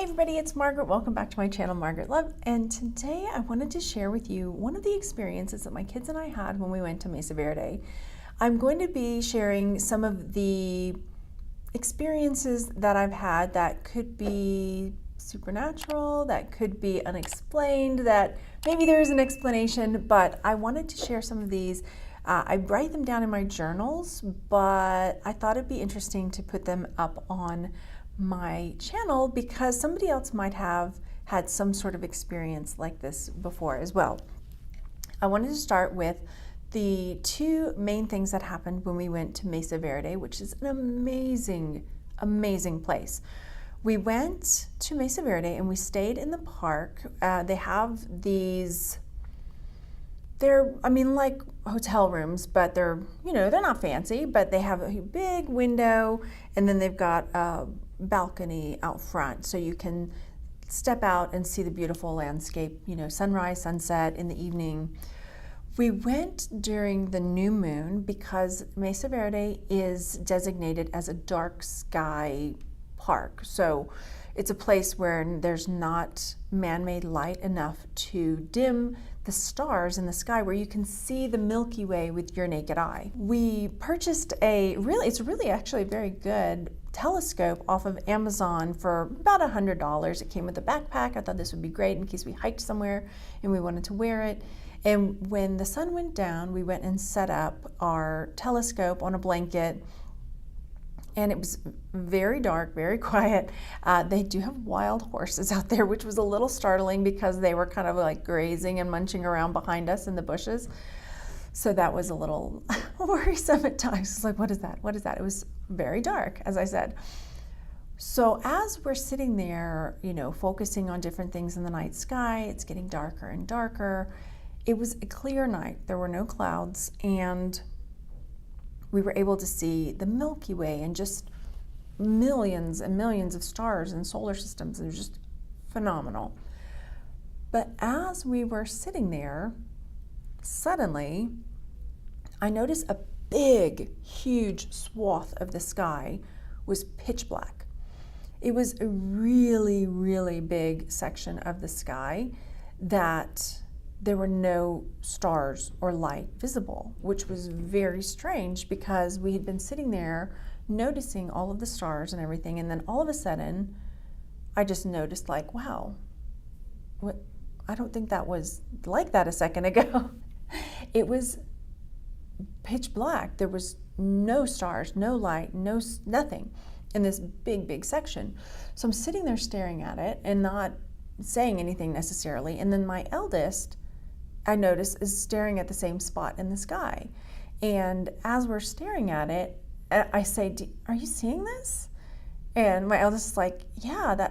Hey everybody, it's Margaret. Welcome back to my channel, Margaret Love. And today I wanted to share with you one of the experiences that my kids and I had when we went to Mesa Verde. I'm going to be sharing some of the experiences that I've had that could be supernatural, that could be unexplained, that maybe there is an explanation, but I wanted to share some of these. I write them down in my journals, but I thought it'd be interesting to put them up on my channel because somebody else might have had some sort of experience like this before as well. I wanted to start with the two main things that happened when we went to Mesa Verde, which is an amazing, amazing place. We went to Mesa Verde and we stayed in the park. They have these, like hotel rooms, but they're not fancy, but they have a big window and then they've got a balcony out front so you can step out and see the beautiful landscape, sunrise, sunset in the evening. We went during the new moon because Mesa Verde is designated as a dark sky park. So it's a place where there's not man-made light enough to dim the stars in the sky where you can see the Milky Way with your naked eye. We purchased it's really actually a very good telescope off of Amazon for about $100. It came with a backpack. I thought this would be great in case we hiked somewhere and we wanted to wear it. And when the sun went down, we went and set up our telescope on a blanket. And it was very dark, very quiet. They do have wild horses out there, which was a little startling because they were kind of like grazing and munching around behind us in the bushes. So that was a little worrisome at times. It's like, what is that? What is that? It was very dark, as I said. So as we're sitting there, focusing on different things in the night sky, it's getting darker and darker. It was a clear night. There were no clouds, and we were able to see the Milky Way and just millions and millions of stars and solar systems. It was just phenomenal. But as we were sitting there, suddenly I noticed a big, huge swath of the sky was pitch black. It was a really, really big section of the sky that there were no stars or light visible, which was very strange because we had been sitting there noticing all of the stars and everything, and then all of a sudden I just noticed, like, wow, I don't think that was like that a second ago. It was pitch black. There was no stars, no light, nothing in this big, big section. So I'm sitting there staring at it and not saying anything necessarily, and then my eldest, I notice, is staring at the same spot in the sky. And as we're staring at it, I say, are you seeing this? And my eldest is like, yeah,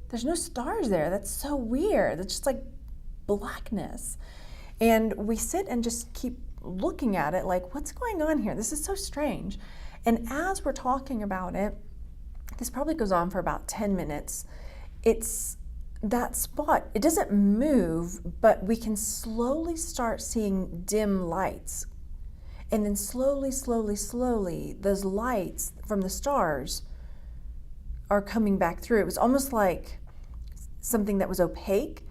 there's no stars there. That's so weird. It's just like blackness. And we sit and just keep looking at it like, what's going on here? This is so strange. And as we're talking about it, this probably goes on for about 10 minutes. It's that spot, it doesn't move, but we can slowly start seeing dim lights. And then slowly, slowly, slowly, those lights from the stars are coming back through. It was almost like something that was opaque,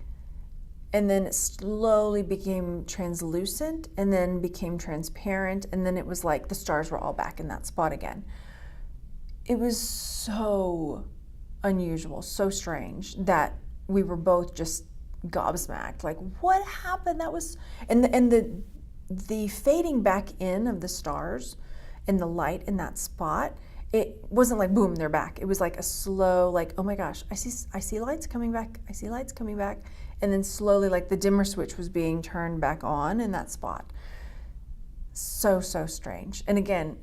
and then it slowly became translucent, and then became transparent, and then it was like the stars were all back in that spot again. It was so unusual, so strange that we were both just gobsmacked, like, what happened? That was, and the fading back in of the stars and the light in that spot, it wasn't like boom, they're back. It was like a slow, like, oh my gosh, I see lights coming back, I see lights coming back, and then slowly, like, the dimmer switch was being turned back on in that spot. So strange. And again,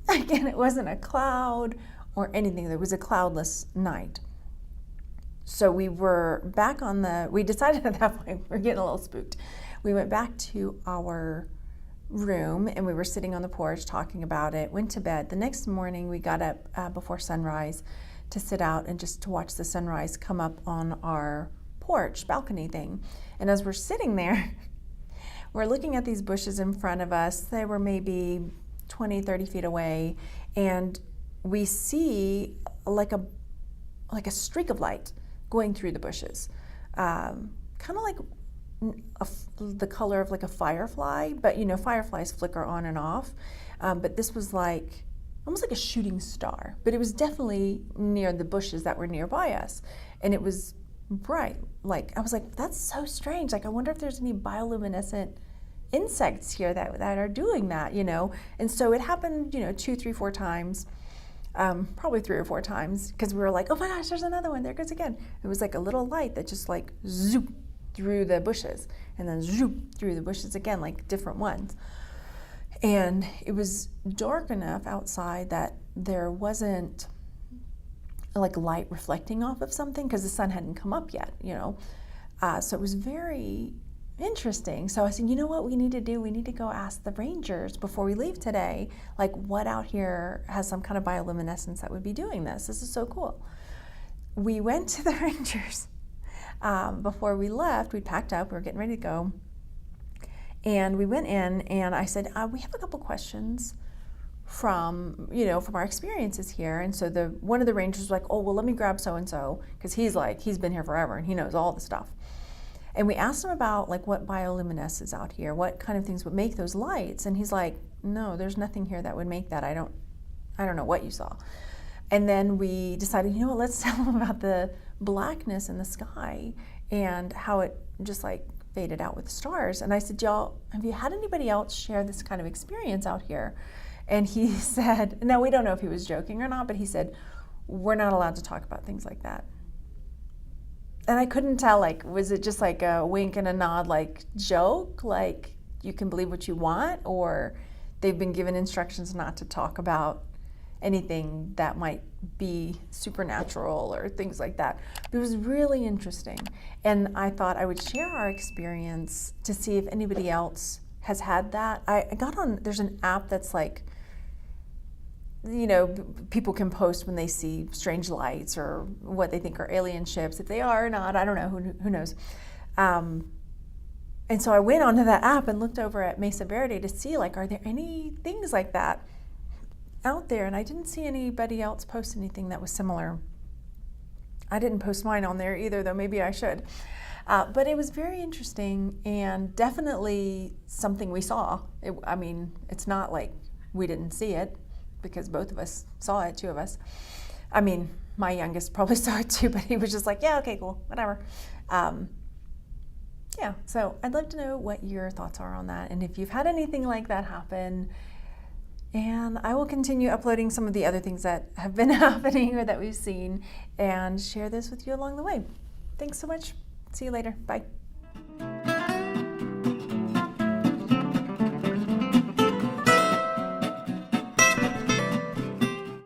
it wasn't a cloud or anything. There was a cloudless night. So we were back we decided at that point, we're getting a little spooked. We went back to our room and we were sitting on the porch talking about it, went to bed. The next morning we got up before sunrise to sit out and just to watch the sunrise come up on our porch balcony thing. And as we're sitting there, we're looking at these bushes in front of us. They were maybe 20, 30 feet away, and we see like a like a streak of light going through the bushes, kind of like the color of like a firefly, but you know, fireflies flicker on and off. But this was like almost like a shooting star, but it was definitely near the bushes that were nearby us. And it was bright. Like, I was like, that's so strange. Like, I wonder if there's any bioluminescent insects here that are doing that, you know? And so it happened, you know, 2, 3, 4 times, probably 3 or 4 times, because we were like, oh my gosh, there's another one. There it goes again. It was like a little light that just like zoop through the bushes and then zoop through the bushes again, like different ones. And it was dark enough outside that there wasn't like light reflecting off of something because the sun hadn't come up yet, you know. So it was very interesting. So I said, you know what we need to do? We need to go ask the rangers before we leave today, like what out here has some kind of bioluminescence that would be doing this. This is so cool. We went to the rangers before we left. We packed up, we were getting ready to go. And we went in and I said, we have a couple questions from our experiences here. And so one of the rangers was like, oh, well, let me grab so-and-so, because he's been here forever and he knows all the stuff. And we asked him about like what bioluminescence is out here, what kind of things would make those lights. And he's like, no, there's nothing here that would make that. I don't know what you saw. And then we decided, you know what, let's tell him about the blackness in the sky and how it just like faded out with the stars. And I said, y'all, have you had anybody else share this kind of experience out here? And he said, no, we don't know if he was joking or not, but he said, we're not allowed to talk about things like that. And I couldn't tell, like, was it just like a wink and a nod, like joke, like you can believe what you want, or they've been given instructions not to talk about anything that might be supernatural or things like that. But it was really interesting. And I thought I would share our experience to see if anybody else has had that. I got on, there's an app that's like, you know, people can post when they see strange lights or what they think are alien ships. If they are or not, I don't know, who knows. And so I went onto that app and looked over at Mesa Verde to see, like, are there any things like that out there? And I didn't see anybody else post anything that was similar. I didn't post mine on there either, though maybe I should. But it was very interesting and definitely something we saw. I mean, it's not like we didn't see it, because both of us saw it, 2 of us. I mean, my youngest probably saw it too, but he was just like, yeah, okay, cool, whatever. Yeah, so I'd love to know what your thoughts are on that and if you've had anything like that happen. And I will continue uploading some of the other things that have been happening or that we've seen and share this with you along the way. Thanks so much. See you later. Bye.